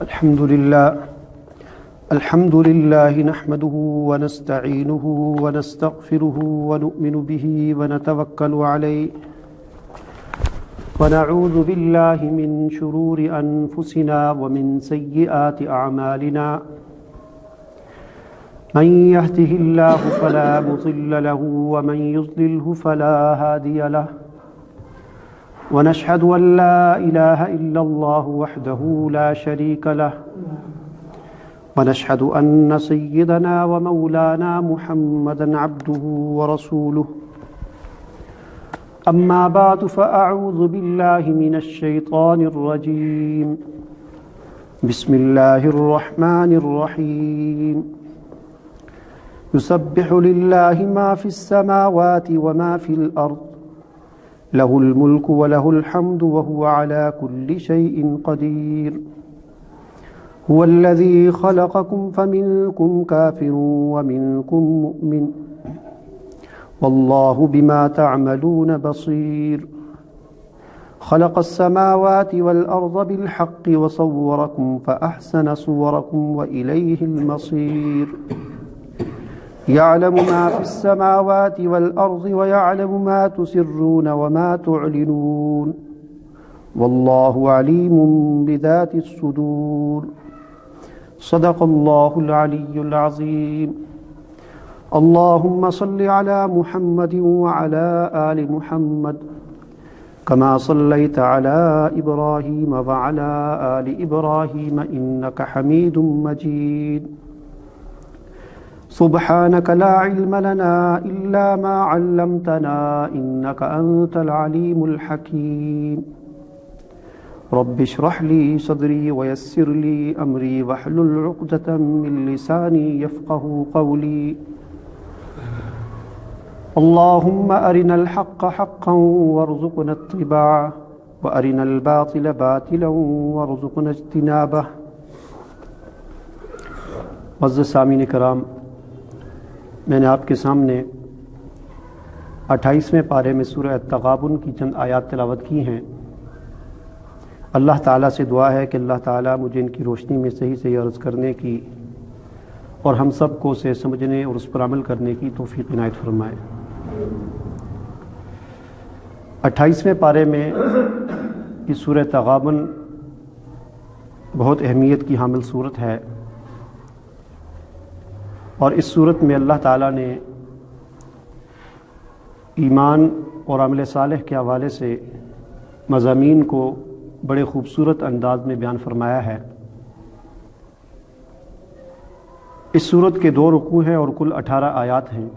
الحمد لله نحمده ونستعينه ونستغفره ونؤمن به ونتوكل عليه ونعوذ بالله من شرور أنفسنا ومن سيئات أعمالنا من يهده الله فلا مضل له ومن يضلله فلا هادي له ونشهد أن لا إله إلا الله وحده لا شريك له ونشهد أن سيدنا ومولانا محمدا عبده ورسوله أما بعد فأعوذ بالله من الشيطان الرجيم بسم الله الرحمن الرحيم يسبح لله ما في السماوات وما في الأرض له الملك وله الحمد وهو على كل شيء قدير هو الذي خلقكم فمنكم كافر ومنكم مؤمن والله بما تعملون بصير خلق السماوات والأرض بالحق وصوركم فأحسن صوركم وإليه المصير يعلم ما في السماوات والأرض ويعلم ما تسرون وما تعلنون والله عليم بذات الصدور صدق الله العلي العظيم اللهم صل على محمد وعلى آل محمد كما صليت على إبراهيم وعلى آل إبراهيم إنك حميد مجيد سبحانك لا علم لنا إلا ما علمتنا إنك أنت العليم الحكيم رب اشرح لي صدري ويسر لي أمري واحلل عقدة من لساني يفقهوا قولي اللهم أرنا الحق حقا وارزقنا اتباعه وأرنا الباطل باطلا وارزقنا اجتنابه معزز سامعین کرام، میں نے آپ کے سامنے 28ویں پارے میں سورہ التغابن کی چند آیات تلاوت کی ہیں۔ اللہ تعالیٰ سے دعا ہے کہ اللہ تعالیٰ مجھے ان کی روشنی میں صحیح صحیح عرض کرنے کی اور ہم سب کو اسے سمجھنے اور اس پر عمل کرنے کی توفیق عنایت فرمائے۔ 28ویں پارے میں یہ سورہ تغابن بہت اہمیت کی حامل صورت ہے، اور اس صورت میں اللہ تعالیٰ نے ایمان اور عمل صالح کے حوالے سے مضامین کو بڑے خوبصورت انداز میں بیان فرمایا ہے۔ اس صورت کے 2 رکوع ہیں اور کل 18 آیات ہیں،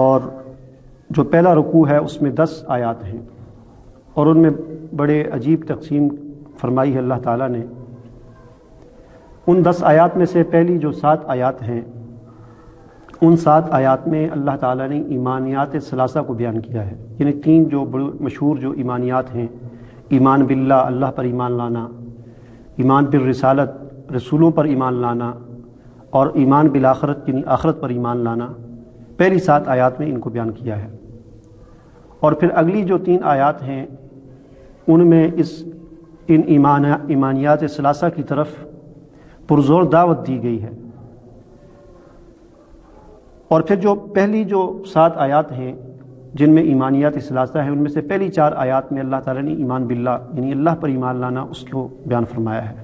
اور جو پہلا رکوع ہے اس میں 10 آیات ہیں، اور ان میں بڑے عجیب تقسیم فرمائی ہے اللہ تعالیٰ نے۔ ان 10 آیات میں سے پہلی جو 7 آیات ہیں، ان 7 آیات میں اللہ تعالیٰ نے ایمانیات ثلاثہ کو بیان کیا ہے، یعنی 3 جو بڑے مشہور جو ایمانیات ہیں، ایمان باللہ اللہ پر ایمان لانا، ایمان بالرسالت رسولوں پر ایمان لانا، اور ایمان بالآخرت یعنی آخرت پر ایمان لانا، پہلی 7 آیات میں ان کو بیان کیا ہے۔ اور پھر اگلی جو 3 آیات ہیں ان میں ان ایمانیات ثلاثہ کی طرف پرزور دعوت دی گئی ہے۔ اور پھر جو پہلی جو 7 آیات ہیں جن میں ایمانیات ثلاثہ ہیں، ان میں سے پہلی 4 آیات میں اللہ تعالیٰ نے ایمان باللہ یعنی اللہ پر ایمان لانا اس کو بیان فرمایا ہے۔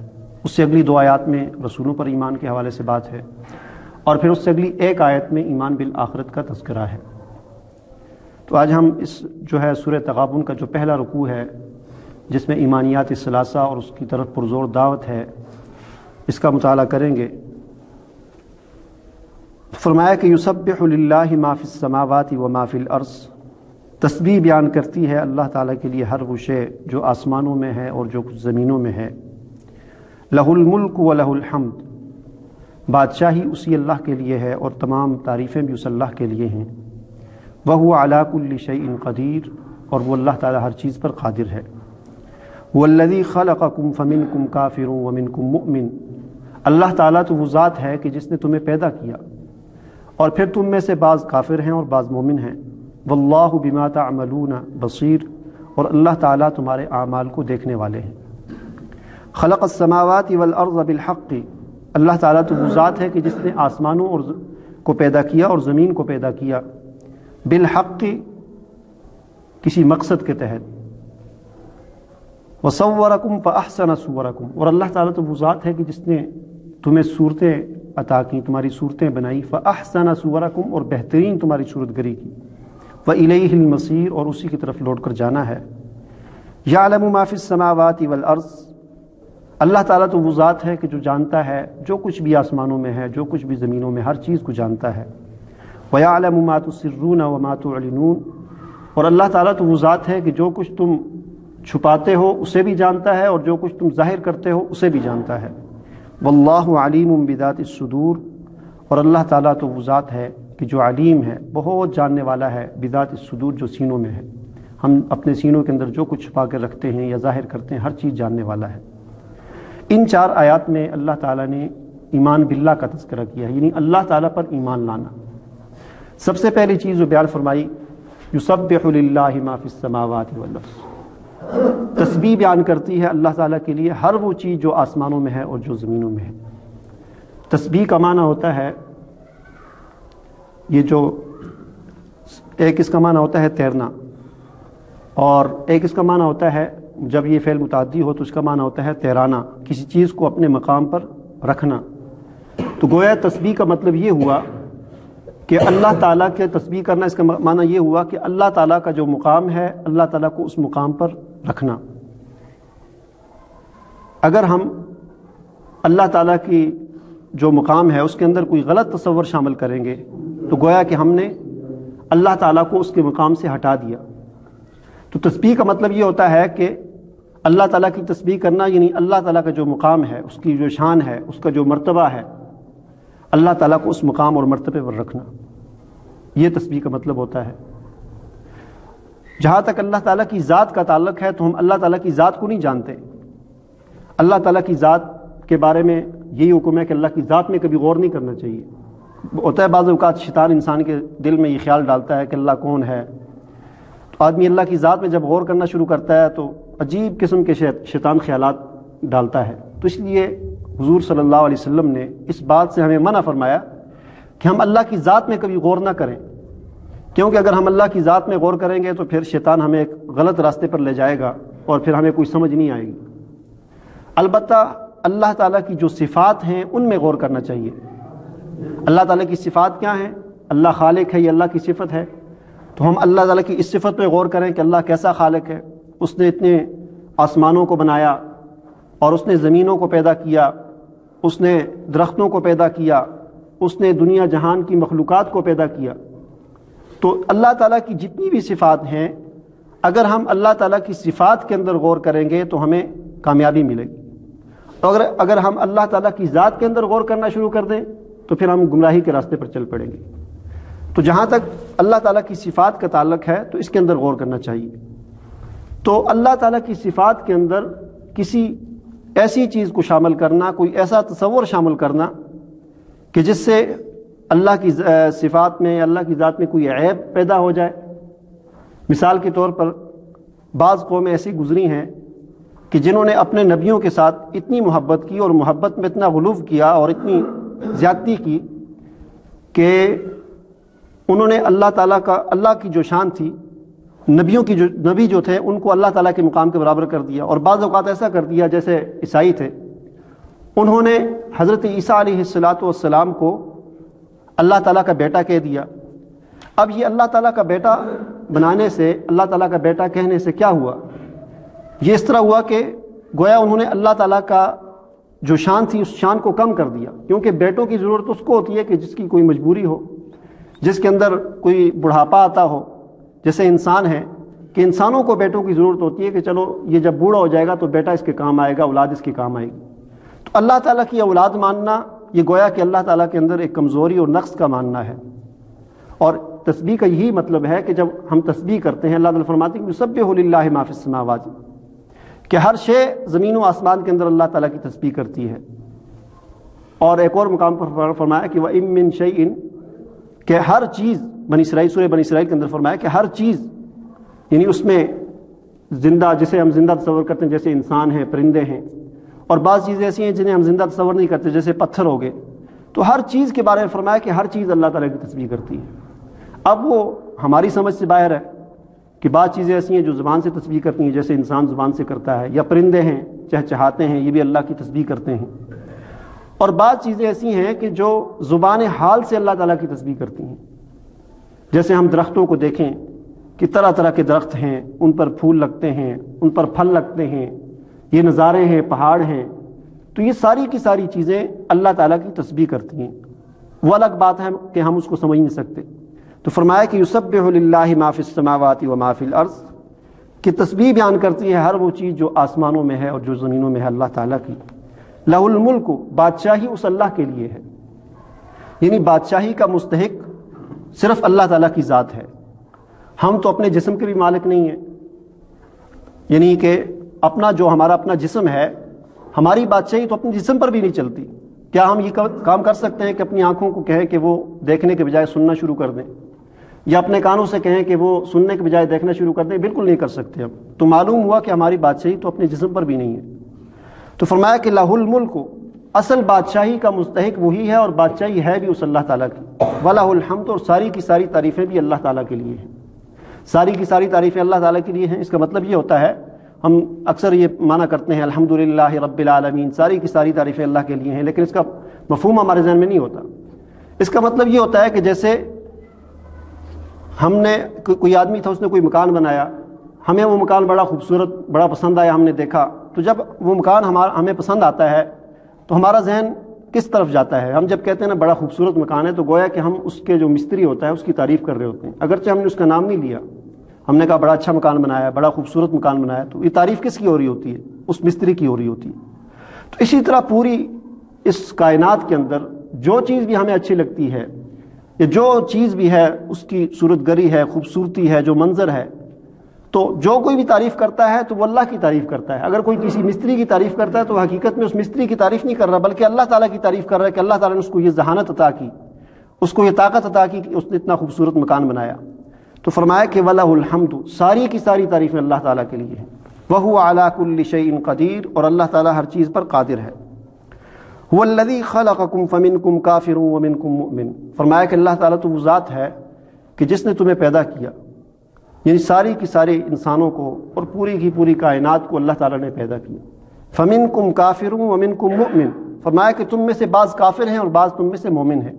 اس سے اگلی 2 آیات میں رسولوں پر ایمان کے حوالے سے بات ہے، اور پھر اس سے اگلی 1 آیت میں ایمان بالآخرت کا تذکرہ ہے۔ تو آج ہم اس جو ہے سورہ تغابن کا جو پہلا رکوع ہے جس میں ایمانیات ثلاثہ اور اس کی طرف پرزور دعوت ہے، اس کا مطالعہ کریں گے۔ فرمایا کہ یسبح للہ ما فی السماوات وما فی الارض، تسبیح بیان کرتی ہے اللہ تعالیٰ کے لیے ہر وہ شے جو آسمانوں میں ہے اور جو کچھ زمینوں میں ہے۔ لہ الملک و لہ الحمد، بادشاہی اسی اللہ کے لیے ہے اور تمام تعریفیں بھی اس اللہ کے لیے ہیں۔ وہو علی کل شیء قدیر، اور وہ اللہ تعالیٰ ہر چیز پر قادر ہے۔ والذی خلقکم فمنکم کافر ومنکم مؤمن، اللہ تعالیٰ تو وہ ذات ہے کہ جس نے تمہیں پیدا کیا اور پھر تم میں سے بعض کافر ہیں اور بعض مومن ہیں۔ واللہ بما تعملون بصیر، اور اللہ تعالیٰ تمہارے اعمال کو دیکھنے والے ہیں۔ خلق السماوات والارض بالحق، اللہ تعالیٰ تو وہ ذات ہے کہ جس نے آسمانوں کو پیدا کیا اور زمین کو پیدا کیا بالحق، کسی مقصد کے تحت، وصورکم فاحسن صورکم، اور اللہ تعالیٰ تو وہ ذات ہے کہ جس نے تمہیں صورتیں عطا کی، تمہاری صورتیں بنائی، فاحسن صورکم، اور بہترین تمہاری صورت گری کی، وإلیہ المصیر، اور اسی کی طرف لوٹ کر جانا ہے، یعلم ما فی السماوات والارض، اللہ تعالیٰ تو وہ ذات ہے کہ جو جانتا ہے جو کچھ بھی آسمانوں میں ہے، جو کچھ بھی زمینوں میں، ہر چیز کو جانتا ہے، وَيَعْلَمُ مَا تُسِرُّونَ وَمَا تُعْلِنُونَ، اور اللہ تعالیٰ تو وہ ذات ہے کہ جو کچھ تم چھپاتے ہو اسے بھی جانتا ہے اور جو کچھ تم ظاہر کرتے ہو اسے بھی جانتا ہے، وَاللَّهُ عَلِيمٌ بِذَاتِ الصُّدُورِ، اور اللہ تعالیٰ تو وہ ذات ہے کہ جو علیم ہے، بہت جاننے والا ہے، بذات الصدور، جو سینوں میں ہے، ہم اپنے سینوں کے اندر جو کچھ چھپا کر رکھتے ہیں یا ظاہر کرتے ہیں، ہر چیز جاننے والا ہے۔ ان 4 آیات میں اللہ تعالیٰ نے ایمان باللہ کا تذکرہ کیا ہے، یعنی اللہ تعالیٰ پر ایمان لانا۔ سب سے پہلی چیز جو بیان فرمائی، یسبح للہ ما فی السماوات والارض، تسبیح بیان کرتی ہے اللہ تعالیٰ کے لیے ہر وہ چیز جو آسمانوں میں ہے اور جو زمینوں میں ہے۔ تسبیح کا معنی ہوتا ہے، یہ جو ایک اس کا معنی ہوتا ہے تیرنا، اور ایک اس کا معنی ہوتا ہے، جب یہ فعل متعدی ہو تو اس کا معنی ہوتا ہے تیرانا، کسی چیز کو اپنے مقام پر رکھنا۔ تو گویا تسبیح کا مطلب یہ ہوا کہ اللہ تعالیٰ کے تسبیح کرنا، اس کا معنی یہ ہوا کہ اللہ تعالیٰ کا جو مقام ہے اللہ تعالیٰ کو اس مقام پر رکھنا۔ اگر ہم اللہ تعالیٰ کی جو مقام ہے اس کے اندر کوئی غلط تصور شامل کریں گے تو گویا کہ ہم نے اللہ تعالیٰ کو اس کے مقام سے ہٹا دیا۔ تو تسبیح کا مطلب یہ ہوتا ہے کہ اللہ تعالیٰ کی تسبیح کرنا، یعنی اللہ تعالیٰ کا جو مقام ہے، اس کی جو شان ہے، اس کا جو مرتبہ ہے، اللہ تعالیٰ کو اس مقام اور مرتبے پر رکھنا، یہ تسبیح کا مطلب ہوتا ہے۔ جہاں تک اللہ تعالیٰ کی ذات کا تعلق ہے تو ہم اللہ تعالیٰ کی ذات کو نہیں جانتے۔ اللہ تعالیٰ کی ذات کے بارے میں یہی حکم ہے کہ اللہ کی ذات میں کبھی غور نہیں کرنا چاہیے۔ ہوتا ہے بعض اوقات شیطان انسان کے دل میں یہ خیال ڈالتا ہے کہ اللہ کون ہے، تو آدمی اللہ کی ذات میں جب غور کرنا شروع کرتا ہے تو عجیب قسم کے شیطان خیالات ڈالتا ہے۔ تو اس لیے حضور صلی اللہ علیہ وسلم نے اس بات سے ہمیں منع فرمایا کہ ہم اللہ کی ذات میں کبھی غور نہ کریں، کیونکہ اگر ہم اللہ کی ذات میں غور کریں گے تو پھر شیطان ہمیں ایک غلط راستے پر لے جائے گا اور پھر ہمیں کوئی سمجھ نہیں آئے گی۔ البتہ اللہ تعالیٰ کی جو صفات ہیں ان میں غور کرنا چاہیے۔ اللہ تعالیٰ کی صفات کیا ہیں؟ اللہ خالق ہے، یہ اللہ کی صفت ہے، تو ہم اللہ تعالیٰ کی اس صفت پہ غور کریں کہ اللہ کیسا خالق ہے۔ اس نے اتنے آسمانوں کو بنایا اور اس نے زمینوں کو پیدا کیا، اس نے درختوں کو پیدا کیا، اس نے دنیا جہان کی مخلوقات کو پیدا کیا۔ تو اللہ تعالیٰ کی جتنی بھی صفات ہیں، اگر ہم اللہ تعالیٰ کی صفات کے اندر غور کریں گے تو ہمیں کامیابی ملے گی، اور اگر ہم اللہ تعالیٰ کی ذات کے اندر غور کرنا شروع کر دیں تو پھر ہم گمراہی کے راستے پر چل پڑیں گے۔ تو جہاں تک اللہ تعالیٰ کی صفات کا تعلق ہے تو اس کے اندر غور کرنا چاہیے۔ تو اللہ تعالیٰ کی صفات کے اندر کسی ایسی چیز کو شامل کرنا، کوئی ایسا تصور شامل کرنا کہ جس سے اللہ کی صفات میں، اللہ کی ذات میں کوئی عیب پیدا ہو جائے۔ مثال کے طور پر بعض قومیں ایسی گزری ہیں کہ جنہوں نے اپنے نبیوں کے ساتھ اتنی محبت کی اور محبت میں اتنا غلو کیا اور اتنی زیادتی کی کہ انہوں نے اللہ تعالیٰ کا، اللہ کی جو شان تھی، نبی جو تھے ان کو اللہ تعالیٰ کے مقام کے برابر کر دیا، اور بعض اوقات ایسا کر دیا جیسے عیسائی تھے، انہوں نے حضرت عیسیٰ علیہ السلام کو اللہ تعالیٰ کا بیٹا کہہ دیا۔ اب یہ اللہ تعالیٰ کا بیٹا بنانے سے، اللہ تعالیٰ کا بیٹا کہنے سے کیا ہوا؟ یہ اس طرح ہوا کہ گویا انہوں نے اللہ تعالیٰ کا جو شان تھی اس شان کو کم کر دیا، کیونکہ بیٹوں کی ضرورت اس کو ہوتی ہے کہ جس کی کوئی مجبوری ہو، جس کے اندر کوئی بڑھاپا آتا ہو، جیسے انسان ہے کہ انسانوں کو بیٹوں کی ضرورت ہوتی ہے کہ چلو یہ جب بوڑھا ہو جائے گا تو بیٹا اس کے کام آئے گا، اولاد اس کے کام آئے گی۔ تو اللہ تعالیٰ کی اولاد ماننا یہ گویا کہ اللہ تعالیٰ کے اندر ایک کمزوری اور نقص کا ماننا ہے۔ اور تسبیح کا یہی مطلب ہے کہ جب ہم تسبیح کرتے ہیں، اللہ تعالیٰ فرماتے ہیں یسبح للہ ما فی السماوات، کہ ہر شے زمین و آسمان کے اندر اللہ تعالیٰ کی تسبیح کرتی ہے۔ اور ایک اور مقام پر فرمایا کہ وَإِن مِّن شَيْءٍ، کہ ہر چیز، سورہ بنی اسرائیل کے اندر فرمایا کہ ہر چیز، یعنی اس میں زندہ، جسے ہم زندہ تصور کرتے ہیں جیسے انسان ہیں، پرندے ہیں، اور بعض چیزیں ایسی ہیں جنہیں ہم زندہ تصور نہیں کرتے، جیسے پتھر ہو گئے. تو ہر چیز کے بارے میں فرمایا کہ ہر چیز اللہ تعالیٰ کی تسبیح کرتی ہے. اب وہ ہماری سمجھ سے باہر ہے کہ بعض چیزیں ایسی ہیں جو زبان سے تسبیح کرتی ہیں، جیسے انسان زبان سے کرتا ہے، یا پرندے ہیں چہچہاتے ہیں، یہ بھی اللہ کی تسبیح کرتے ہیں. اور بعض چیزیں ایسی ہیں کہ جو زبان حال سے اللہ تعالیٰ کی تسبیح کرتی ہیں. جیسے ہم درختوں کو دیکھیں کہ طرح طرح کے درخت ہیں، ان پر پھول لگتے ہیں، ان پر پھل لگتے ہیں، یہ نظارے ہیں، پہاڑ ہیں. تو یہ ساری کی ساری چیزیں اللہ تعالیٰ کی تسبیح کرتی ہیں. وہ الگ بات ہے کہ ہم اس کو سمجھ نہیں سکتے. تو فرمایا کہ یسبح للہ ما فی السماوات و ما فی الارض، کہ تسبیح بیان کرتی ہے ہر وہ چیز جو آسمانوں میں ہے اور جو زمینوں میں ہے اللہ تعالیٰ کی. لہ الملک، بادشاہی اس اللہ کے لیے ہے. یعنی بادشاہی کا مستحق صرف اللہ تعالیٰ کی ذات ہے. ہم تو اپنے جسم کے بھی مالک نہیں ہیں. یعنی کہ ہمارا اپنا جسم ہے، ہماری بادشاہی تو اپنے جسم پر بھی نہیں چلتی. کیا ہم یہ کام کر سکتے ہیں کہ اپنی آنکھوں کو کہیں کہ وہ دیکھنے کے بجائے سننا شروع کر دیں، یا اپنے کانوں سے کہیں کہ وہ سننے کے بجائے دیکھنا شروع کر دیں؟ بالکل نہیں کر سکتے ہم. تو معلوم ہوا کہ ہماری بادشاہی تو اپنے جسم پر بھی نہیں ہے. تو فرمایا کہ لہ الملک، اصل بادشاہی کا مستحق وہی ہے اور بادشاہی ہے بھی اس اللہ تعالیٰ کی. وَلَهُ الْحَمْدُ، اور ساری کی ساری تعریفیں بھی اللہ تعالیٰ کے لیے ہیں. ساری کی ساری تعریفیں اللہ تعالیٰ کے لیے ہیں. اس کا مطلب یہ ہوتا ہے، ہم اکثر یہ معنی کرتے ہیں الحمدللہ رب العالمین، ساری کی ساری تعریفیں اللہ کے لیے ہیں، لیکن اس کا مفہوم ہمارے ذہن میں نہیں ہوتا. اس کا مطلب یہ ہوتا ہے کہ جیسے ہم نے کوئی آدمی تھا، اس نے کوئی مکان بنایا، ہمیں وہ مکان بڑا خوبصورت، بڑا پسند آیا، ہم نے دیکھا. تو جب وہ مکان ہمیں پسند آتا ہے تو ہمارا ذہن کس طرف جاتا ہے؟ ہم جب کہتے ہیں نا بڑا خوبصورت مکان ہے، تو گویا کہ ہم اس کے جو مستری ہوتا ہے اس کی تعریف کر رہے ہوتے ہیں، اگرچہ ہم نے اس کا نام نہیں لیا. ہم نے کہا بڑا اچھا مکان بنایا، بڑا خوبصورت مکان بنایا. تو یہ تعریف کس کی ہو رہی ہوتی ہے؟ اس مستری کی ہو رہی ہوتی ہے. تو اسی طرح پوری اس کائنات کے اندر جو چیز بھی ہمیں اچھی لگتی ہے، یا جو چیز بھی ہے اس کی صورت گری ہے، خوبصورتی ہے، جو منظر ہے، تو جو کوئی بھی تعریف کرتا ہے تو وہ اللہ کی تعریف کرتا ہے. اگر کوئی کسی مستری کی تعریف کرتا ہے تو حقیقت میں اس مستری کی تعریف نہیں کر رہا، بلکہ اللہ تعالیٰ کی تعریف کر رہا ہے کہ اللہ تعالیٰ نے اس کو یہ ذہانت عطا کی، اس کو یہ طاقت عطا کی کہ اس نے اتنا خوبصورت مکان بنایا. تو فرمایا کہ وَلَهُ الْحَمْدُ، ساری کی ساری تعریفیں اللہ تعالیٰ کے لیے ہیں. وَهُوَ عَلَى كُلِّ شَيْءٍ قَدِيرٌ، اور اللہ تعالیٰ ہر چیز پر قادر ہے. هُوَ الَّذِي خَلَقَكُمْ فَمِنْكُمْ كَافِرٌ وَمِنْكُمْ مُؤْمِنٌ، فرمایا کہ اللہ تعالیٰ تو وہ ذات ہے کہ جس نے تمہیں پیدا کیا، یعنی ساری کی سارے انسانوں کو اور پوری کی پوری کائنات کو اللہ تعالیٰ نے پیدا کیا. فَمِنْكُمْ كَافِرٌ وَمِنْكُمْ مُؤْمِنٌ، فرمایا کہ تم میں سے بعض کافر ہیں اور بعض تم میں سے مومن ہیں.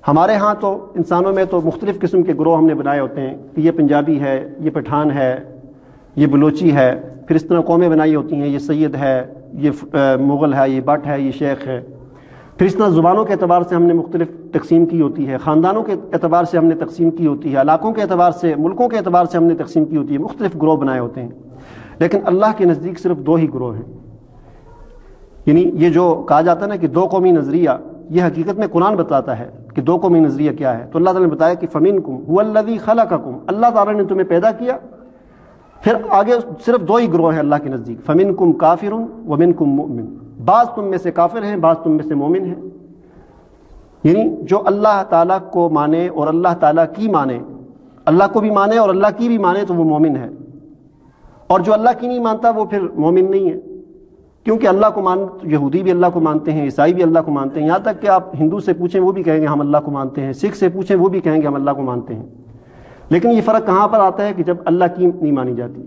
ہمارے ہاں تو انسانوں میں تو مختلف قسم کے گروہ ہم نے بنائے ہوتے ہیں کہ یہ پنجابی ہے، یہ پٹھان ہے، یہ بلوچی ہے، پھر اس طرح قومیں بنائی ہوتی ہیں، یہ سید ہے، یہ مغل ہے، یہ بٹ ہے، یہ شیخ ہے. پھر اس طرح زبانوں کے اعتبار سے ہم نے مختلف تقسیم کی ہوتی ہے، خاندانوں کے اعتبار سے ہم نے تقسیم کی ہوتی ہے، علاقوں کے اعتبار سے، ملکوں کے اعتبار سے ہم نے تقسیم کی ہوتی ہے، مختلف گروہ بنائے ہوتے ہیں. لیکن اللہ کے نزدیک صرف دو ہی گروہ ہیں. یعنی یہ جو کہا جاتا ہے نا کہ دو قومی نظریہ، یہ حقیقت میں قرآن بتاتا ہے کہ دو قومی نظریہ کیا ہے. تو اللہ تعالیٰ نے بتایا کہ فَمِنْكُمْ هُوَ الَّذِي خَلَقَكُمْ، اللہ تعالیٰ نے تمہیں پیدا کیا. پھر آگے صرف دو ہی گروہ ہیں اللہ کے نزدیک، فَمِنْكُمْ كَافِرٌ وَمِنْكُمْ مُؤْمِنٌ، بعض تم میں سے کافر ہیں، بعض تم میں سے مومن ہیں. یعنی جو اللہ تعالیٰ کو مانے اور اللہ تعالیٰ کی مانے، اللہ کو بھی مانے اور اللہ کی بھی مانے، تو وہ مومن ہے. اور جو اللہ کی نہیں مانتا وہ پھر مومن نہیں ہے، کیونکہ اللہ کو یہودی بھی اللہ کو مانتے ہیں، عیسائی بھی اللہ کو مانتے ہیں. یہاں تک کہ آپ ہندو سے پوچھیں وہ بھی کہیں گے ہم اللہ کو مانتے ہیں، سکھ سے پوچھیں وہ بھی کہیں گے ہم اللہ کو مانتے ہیں. لیکن یہ فرق کہاں پر آتا ہے کہ جب اللہ کی نہیں مانی جاتی،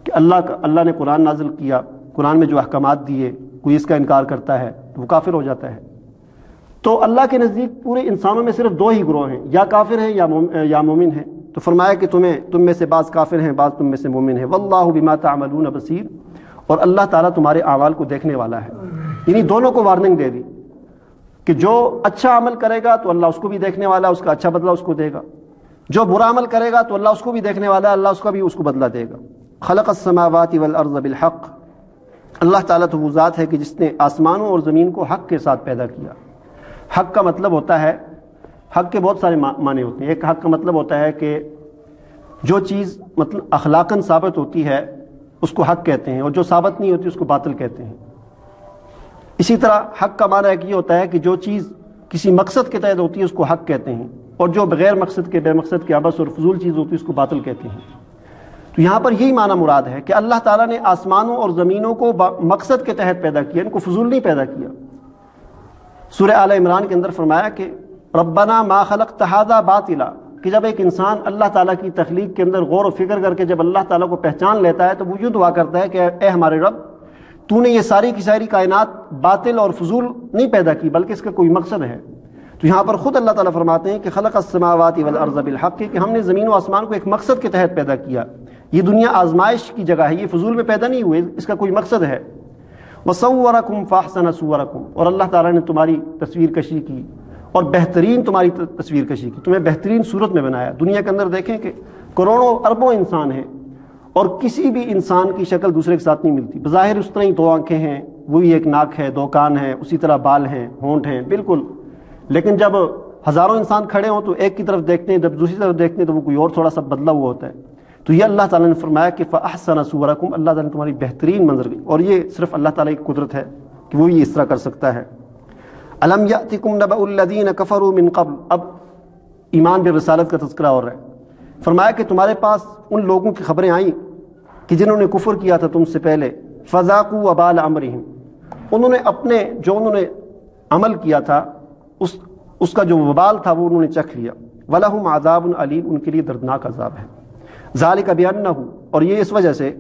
کہ اللہ نے قرآن نازل کیا، قرآن میں جو احکامات دیے، کوئی اس کا انکار کرتا ہے تو وہ کافر ہو جاتا ہے. تو اللہ کے نزدیک پورے انسانوں میں صرف دو ہی گروہ ہیں، یا کافر ہیں یا مومن ہیں. تو فرمایا کہ تم میں سے بعض کافر ہیں، بعض تم میں سے مومن ہیں. واللہ بما تعملون بصیر، اور اللہ تعالیٰ تمہارے اعمال کو دیکھنے والا ہے. یعنی دونوں کو وارننگ دے دی کہ جو اچھا عمل کرے گا تو اللہ اس کو بھی دیکھنے والا ہے، اس کا اچھا بدلہ اس کو دے گا. جو برا عمل کرے گا تو اللہ اس کو بھی دیکھنے والا ہے، اللہ اس کا بھی اس کو بدلہ دے گا. خلق السماوات والارض بالحق، اللہ تعالیٰ تو وہ ذات ہے کہ جس نے آسمانوں اور زمین کو حق کے ساتھ پیدا کیا. حق کا مطلب ہوتا ہے، حق کے بہت سارے معنی ہوتے ہیں. ایک حق کا مطلب ہوتا ہے کہ جو چیز مطلب اخلاقاً ثابت ہوتی ہے اس کو حق کہتے ہیں، اور جو ثابت نہیں ہوتی اس کو باطل کہتے ہیں. اسی طرح حق کا معنی ایک یہ ہوتا ہے کہ جو چیز کسی مقصد کے تحت ہوتی ہے اس کو حق کہتے ہیں، اور جو بغیر مقصد کے، بے مقصد کے، عبث اور فضول چیز ہوتی ہے اس کو باطل کہتے ہیں. تو یہاں پر یہی معنی مراد ہے کہ اللہ تعالیٰ نے آسمانوں اور زمینوں کو مقصد کے تحت پیدا کیا، ان کو فضول نہیں پیدا کیا۔ سورہ آل عمران کے اندر فرمایا کہ ربنا ما خلقت ھذا باطلا، کہ جب ایک انسان اللہ تعالیٰ کی تخلیق کے اندر غور و فکر کر کے جب اللہ تعالیٰ کو پہچان لیتا ہے تو وہ یوں دعا کرتا ہے کہ اے ہمارے رب، تو نے یہ ساری کی ساری کائنات باطل اور فضول نہیں پیدا کی بلکہ اس کا کوئی مقصد ہے۔ تو یہاں پر خود اللہ تعالیٰ فرماتے ہیں کہ خلق السماوات والارض بالحق، کہ ہم نے زمین و آسمان کو ایک مقصد کے تحت پیدا کیا۔ یہ دنیا آزمائش کی جگہ ہے، یہ فضول میں پیدا نہیں ہوئے، اس کا کوئی مقصد ہے۔ وصورکم فاحسن صورکم، اور اللہ تعالیٰ نے تمہاری تصویر کشی کی اور بہترین تمہاری تصویر کشی کی، تمہیں بہترین صورت میں بنایا۔ دنیا کے اندر دیکھیں کہ کروڑوں اربوں انسان ہیں اور کسی بھی انسان کی شکل دوسرے کے ساتھ نہیں ملتی۔ بظاہر اس طرح ہی دو آنکھیں ہیں، وہی ایک ناک ہے، دو کان ہیں، اسی طرح بال ہیں، ہونٹ ہیں، بالکل، لیکن جب ہزاروں انسان کھڑے ہوں تو ایک کی طرف دیکھتے ہیں، جب دوسری طرف دیکھتے ہیں تو وہ کوئی اور تھوڑا سا بدلا ہوا ہوتا ہے۔ تو یہ اللہ تعالیٰ نے فرمایا کہ فاحسن صورکم، اللہ تعالیٰ نے تمہاری بہترین منظر کی، اور یہ صرف اللہ تعالیٰ کی قدرت ہے کہ وہ یہ اس طرح کر سکتا ہے۔ الم یأتکم نبأ الذین کفروا من قبل، اب ایمان بالرسالت کا تذکرہ ہو رہا ہے۔ فرمایا کہ تمہارے پاس ان لوگوں کی خبریں آئیں کہ جنہوں نے کفر کیا تھا تم سے پہلے، فذاقوا وبال امرہم، انہوں نے اپنے جو انہوں نے عمل کیا تھا اس کا جو وبال تھا وہ انہوں نے چکھ لیا۔ ولہم عذاب علیم، ان کے لیے دردناک عذاب ہے۔ ذالک بانہ، اور یہ اس وجہ سے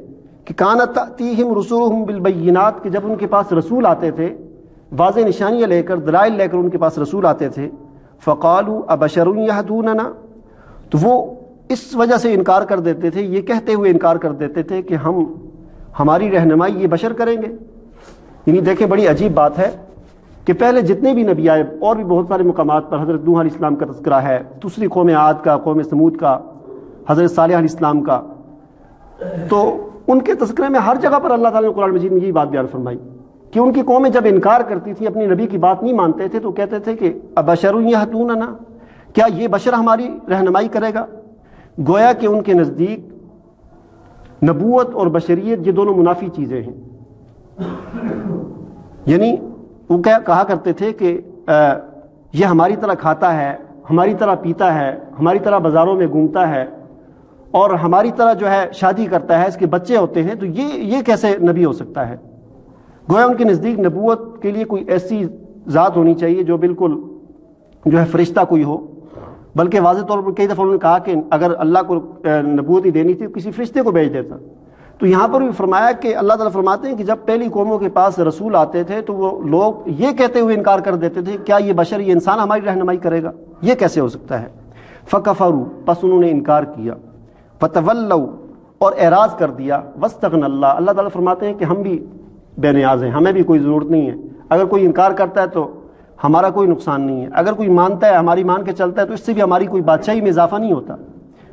کہ کانت تأتیہم رسولہم بالبینات، کہ جب ان کے پاس رسول آتے تھے واضح نشانیاں لے کر، دلائل لے کر ان کے پاس رسول آتے تھے، فقالوا ابشر یہدوننا، تو وہ اس وجہ سے انکار کر دیتے تھے، یہ کہتے ہوئے انکار کر دیتے تھے کہ ہماری رہنمائی یہ بشر کریں گے۔ یعنی دیکھیں بڑی عجیب بات ہے کہ پہلے جتنے بھی نبی آئے، اور بھی بہت سارے مقامات پر حضرت نوح علیہ السلام کا تذکرہ ہے، دوسری قوم عاد کا، قوم سمود کا، حضرت صالح علیہ السلام کا، تو ان کے تذکرے میں ہر جگہ پر اللہ تعالیٰ نے قرآن مجید میں یہی بات بیان فرمائی کہ ان کی قومیں جب انکار کرتی تھیں، اپنی نبی کی بات نہیں مانتے تھے، تو کہتے تھے کہ ابشر یہدوننا، کیا یہ بشر ہماری رہنمائی کرے گا؟ گویا کہ ان کے نزدیک نبوت اور بشریت یہ دونوں منافی چیزیں ہیں۔ یعنی وہ کہا کرتے تھے کہ یہ ہماری طرح کھاتا ہے، ہماری طرح پیتا ہے، ہماری طرح بازاروں میں گھومتا ہے، اور ہماری طرح جو ہے شادی کرتا ہے، اس کے بچے ہوتے ہیں، تو یہ کیسے نبی ہو سکتا ہے؟ گویا ان کے نزدیک نبوت کے لیے کوئی ایسی ذات ہونی چاہیے جو بالکل جو ہے فرشتہ کوئی ہو، بلکہ واضح طور پر کئی دفعہ انہوں نے کہا کہ اگر اللہ کو نبوت ہی دینی تھی تو کسی فرشتے کو بھیج دیتا۔ تو یہاں پر بھی فرمایا کہ اللہ تعالیٰ فرماتے ہیں کہ جب پہلی قوموں کے پاس رسول آتے تھے تو وہ لوگ یہ کہتے ہوئے انکار کر دیتے تھے کیا یہ بشر، یہ انسان ہماری رہنمائی کرے گا؟ یہ کیسے ہو سکتا ہے؟ فکفروا، پس انہوں نے انکار کیا، فتولوا، اور اعراض کر دیا، واستغنى اللہ، اللہ تعالیٰ فرماتے ہیں کہ ہم بھی بے نیاز ہیں، ہمیں بھی کوئی ضرورت نہیں ہے۔ اگر کوئی انکار کرتا ہے تو ہمارا کوئی نقصان نہیں ہے، اگر کوئی مانتا ہے، ہماری مان کے چلتا ہے، تو اس سے بھی ہماری کوئی بادشاہی میں اضافہ نہیں ہوتا۔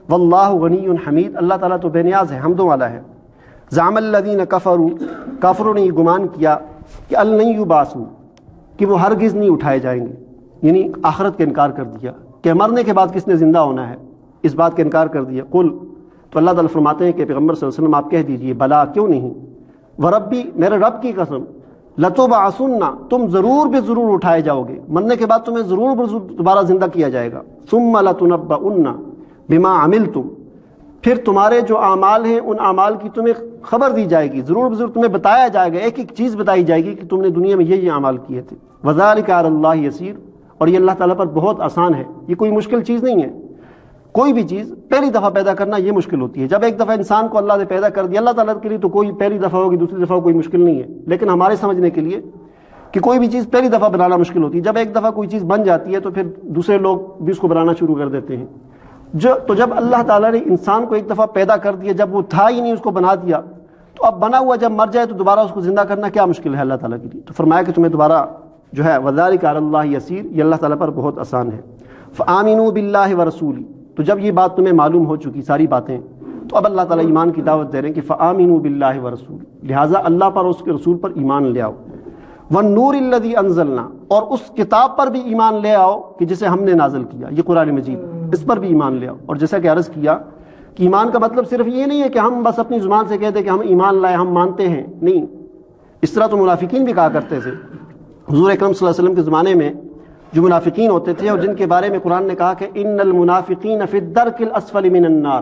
واللہ غنی حمید، اللہ تعالیٰ تو بے نیاز ہے، حمدوں والا ہے۔ زعم الذین کفروا، کافروں نے یہ گمان کیا کہ لن یبعثوا، کہ وہ ہرگز نہیں اٹھائے جائیں گے، یعنی آخرت کا انکار کر دیا کہ مرنے کے بعد کس نے زندہ ہونا ہے، اس بات کا انکار کر دیا۔ قل، تو اللہ تعالیٰ فرماتے ہیں کہ پیغمبر صلی اللہ علیہ وسلم آپ کہہ دیجئے بلا، کیوں نہیں، وربی، میرے رب کی قسم، لتبعثن، تم ضرور بے ضرور اٹھائے جاؤ گے، مرنے کے بعد تمہیں ضرور دوبارہ زندہ کیا جائے گا۔ ثم لتنبؤن بما عملتم، پھر تمہارے جو اعمال ہیں ان اعمال کی تمہیں خبر دی جائے گی، ضرور بضرور تمہیں بتایا جائے گا، ایک ایک چیز بتائی جائے گی کہ تم نے دنیا میں یہ اعمال کیے تھے۔ وذالک علی اللہ یسیر، اور یہ اللہ تعالیٰ پر بہت آسان ہے، یہ کوئی مشکل چیز نہیں ہے۔ کوئی بھی چیز پہلی دفعہ پیدا کرنا یہ مشکل ہوتی ہے، جب ایک دفعہ انسان کو اللہ نے پیدا کر دیا، اللہ تعالیٰ کے لیے تو کوئی پہلی دفعہ ہوگی دوسری دفعہ کوئی مشکل نہیں ہے، لیکن ہمارے سمجھنے کے لیے کہ کوئی بھی چیز پہلی دفعہ بنانا مشکل ہوتی ہے، جب ایک دفعہ کوئی چیز بن جاتی ہے تو پھر دوسرے لوگ بھی اس کو بنانا شروع کر دیتے ہیں۔ تو جب اللہ تعالیٰ نے انسان کو ایک دفعہ پیدا کر دیا، جب وہ تھا ہی نہیں اس کو بنا دیا، تو اب بنا ہوا جب مر جائے تو دوبارہ اس کو زندہ کرنا کیا مشکل ہے اللہ تعالیٰ کے لیے؟ تو فرمایا کہ تمہیں دوبارہ جو ہے وذالک علی اللہ یسیر، یہ اللہ تعالیٰ پر بہت آسان ہے۔ فآمنوا باللہ ورسولہ، تو جب یہ بات تمہیں معلوم ہو چکی ساری باتیں، تو اب اللہ تعالیٰ ایمان کی دعوت دے رہے ہیں کہ فآمنوا باللہ ورسولہ، لہٰذا اللہ پر اور اس کے رسول پر ایمان لے آؤ۔ والنور الذی انزلنا، اور اس کتاب پر بھی ایمان لے آؤ کہ جسے ہم نے نازل کیا، یہ قرآن مجید، اس پر بھی ایمان لے آؤ۔ اور جیسا کہ عرض کیا کہ ایمان کا مطلب صرف یہ نہیں ہے کہ ہم بس اپنی زبان سے کہتے کہ ہم ایمان لائے، ہم مانتے ہیں، نہیں، اس طرح تو منافقین بھی کہا کرتے تھے۔ حضور اکرم صلی اللہ علیہ وسلم کے زمانے میں جو منافقین ہوتے تھے اور جن کے بارے میں قرآن نے کہا کہ ان المنافقین فی الدرک الاسفل من النار،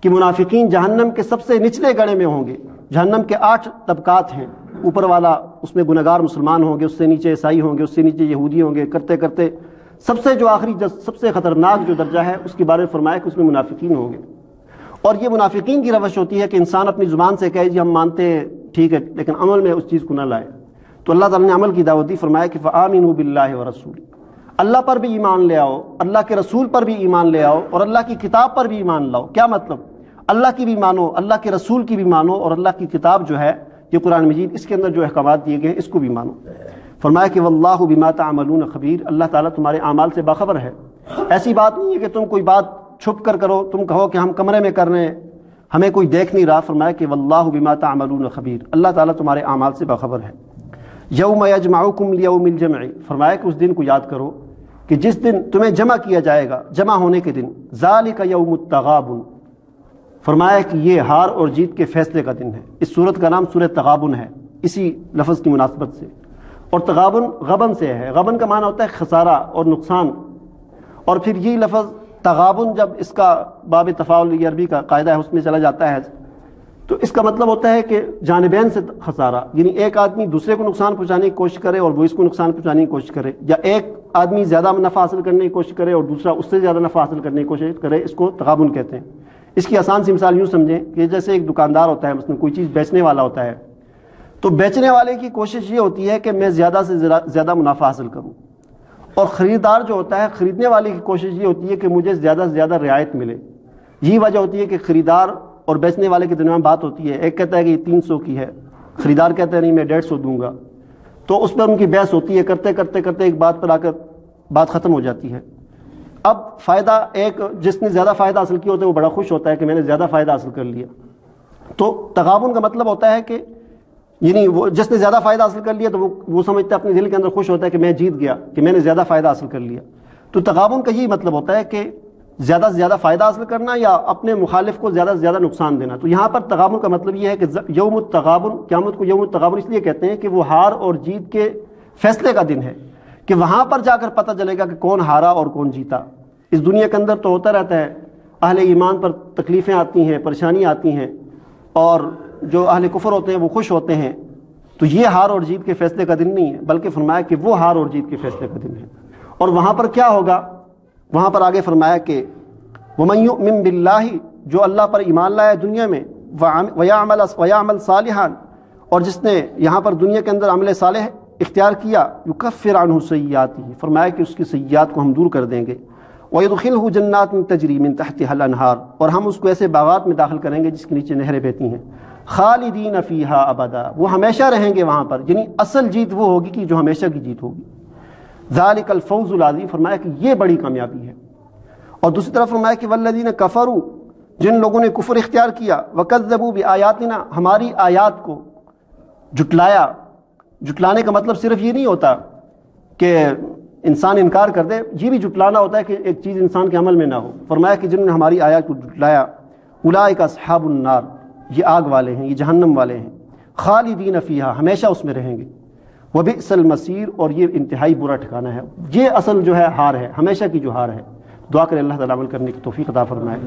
کہ منافقین جہنم کے سب سے نچلے گڑھے میں ہوں گے. جہنم کے 8 طبقات ہیں. اوپر والا اس میں گنہگار مسلمان ہوں گے، اس سے نیچے عیسائی ہوں گے، اس سے نیچے یہودی ہوں گے، کرتے کرتے سب سے جو آخری سب سے خطرناک جو درجہ ہے اس کے بارے میں فرمایا کہ اس میں منافقین ہوں گے. اور یہ منافقین کی روش ہوتی ہے کہ انسان اپنی زبان سے کہے جی ہم مانتے ہیں ٹھیک ہے، لیکن عمل میں اس چیز کو نہ لائے. تو اللہ تعالیٰ نے عمل کی دعوت دی، فرمایا کہ فآمنوا باللہ ورسولہ، اللہ پر بھی ایمان لے آؤ، اللہ کے رسول پر بھی ایمان لے آؤ، اور اللہ کی کتاب پر بھی ایمان لاؤ. کیا مطلب؟ اللہ کی بھی مانو، اللہ کے رسول کی بھی مانو، اور اللہ کی کتاب جو ہے یہ قرآن مجید، اس کے اندر جو احکامات دیے گئے ہیں اس کو بھی مانو. فرمایا کہ واللہ بما تعملون خبیر، اللہ تعالیٰ تمہارے اعمال سے باخبر ہے. ایسی بات نہیں ہے کہ تم کوئی بات چھپ کر کرو، تم کہو کہ ہم کمرے میں کر رہے ہیں، ہمیں کوئی دیکھ نہیں رہا. فرمایا کہ واللہ بما تعملون خبیر، اللہ تعالیٰ تمہارے اعمال سے باخبر ہے. یوم یجمعکم لیوم الجمع، فرمایا کہ اس دن کو یاد کرو کہ جس دن تمہیں جمع کیا جائے گا، جمع ہونے کے دن. ذالک یوم التغابن، فرمایا کہ یہ ہار اور جیت کے فیصلے کا دن ہے. اس سورت کا نام سورۃ تغابن ہے اسی لفظ کی مناسبت سے. اور تغابن غبن سے ہے. غبن کا معنی ہوتا ہے خسارہ اور نقصان. اور پھر یہ لفظ تغابن جب اس کا باب تفاعل عربی کا قاعدہ ہے اس میں چلا جاتا ہے تو اس کا مطلب ہوتا ہے کہ جانبین سے خسارہ، یعنی ایک آدمی دوسرے کو نقصان پہنچانے کی کوشش کرے اور وہ اس کو نقصان پہنچانے کی کوشش کرے، یا ایک آدمی زیادہ نفع حاصل کرنے کی کوشش کرے اور دوسرا اس سے زیادہ نفع حاصل کرنے کی کوشش کرے. اس کو تغابن کہتے ہیں. اس کی آسان سی مثال یوں سمجھیں کہ جیسے ایک دکاندار ہوتا ہے، مثلا کوئی چیز بیچنے والا ہوتا ہے، تو بیچنے والے کی کوشش یہ ہوتی ہے کہ میں زیادہ سے زیادہ منافع حاصل کروں، اور خریدار جو ہوتا ہے خریدنے والے کی کوشش یہ ہوتی ہے کہ مجھے زیادہ سے زیادہ رعایت ملے. یہی وجہ ہوتی ہے کہ خریدار اور بیچنے والے کے درمیان بات ہوتی ہے. ایک کہتا ہے کہ یہ 300 کی ہے، خریدار کہتا ہے نہیں میں 150 دوں گا. تو اس پر ان کی بحث ہوتی ہے، کرتے کرتے کرتے ایک بات پر آ کر بات ختم ہو جاتی ہے. اب فائدہ ایک جس نے زیادہ فائدہ حاصل کیا ہوتا ہے وہ بڑا خوش ہوتا ہے کہ میں نے زیادہ فائدہ حاصل کر لیا. تو تغابن کا مطلب ہوتا ہے کہ یعنی وہ جس نے زیادہ فائدہ حاصل کر لیا تو وہ سمجھتا ہے، اپنے دل کے اندر خوش ہوتا ہے کہ میں جیت گیا، کہ میں نے زیادہ فائدہ حاصل کر لیا. تو تغابن کا یہی مطلب ہوتا ہے کہ زیادہ سے زیادہ فائدہ حاصل کرنا یا اپنے مخالف کو زیادہ سے زیادہ نقصان دینا. تو یہاں پر تغابن کا مطلب یہ ہے کہ یوم التغابن، قیامت کو یوم التغابن اس لیے کہتے ہیں کہ وہ ہار اور جیت کے فیصلے کا دن ہے، کہ وہاں پر جا کر پتہ چلے گا کہ کون ہارا اور کون جیتا. اس دنیا کے اندر تو ہوتا رہتا ہے، اہل ایمان پر تکلیفیں آتی ہیں، پریشانیاں آتی ہیں، اور جو اہل کفر ہوتے ہیں وہ خوش ہوتے ہیں. تو یہ ہار اور جیت کے فیصلے کا دن نہیں ہے، بلکہ فرمایا کہ وہ ہار اور جیت کے فیصلے کا دن ہے. اور وہاں پر کیا ہوگا؟ وہاں پر آگے فرمایا کہ وَمَن يُؤْمِن بِاللَّهِ، جو اللہ پر ایمان لایا دنیا میں، وَيَعْمَلْ صَالِحًا، اور جس نے یہاں پر دنیا کے اندر عمل صالح اختیار کیا، يُكَفِّرْ عَنْهُ سَيِّئَاتِهِ، فرمایا کہ اس کی سیئات کو ہم دور کر دیں گے. وَيُدْخِلْهُ جَنَّاتٍ تَجْرِي مِن تَحْتِهَا الْأَنْهَارُ، اور ہم اس کو ایسے باغات میں داخل کریں گے جس کے نیچے نہریں بہتی ہیں. خالدین فیہا ابدا، وہ ہمیشہ رہیں گے وہاں پر، یعنی اصل جیت وہ ہوگی کہ جو ہمیشہ کی جیت ہوگی. ذالک الفوز العظیم، فرمایا کہ یہ بڑی کامیابی ہے. اور دوسری طرف فرمایا کہ والذین کفروا، جن لوگوں نے کفر اختیار کیا، وکذبوا بآیاتنا، ہماری آیات کو جھٹلایا. جھٹلانے کا مطلب صرف یہ نہیں ہوتا کہ انسان انکار کر دے، یہ بھی جھٹلانا ہوتا ہے کہ ایک چیز انسان کے عمل میں نہ ہو. فرمایا کہ جنہوں نے ہماری آیات کو جھٹلایا، اولئک اصحاب النار، یہ آگ والے ہیں، یہ جہنم والے ہیں. خالدین فیہا، ہمیشہ اس میں رہیں گے. وبئس المصیر، اور یہ انتہائی برا ٹھکانہ ہے. یہ اصل جو ہے ہار ہے، ہمیشہ کی جو ہار ہے. دعا کریں اللہ تعالیٰ عمل کرنے کی توفیق عطا فرمائے.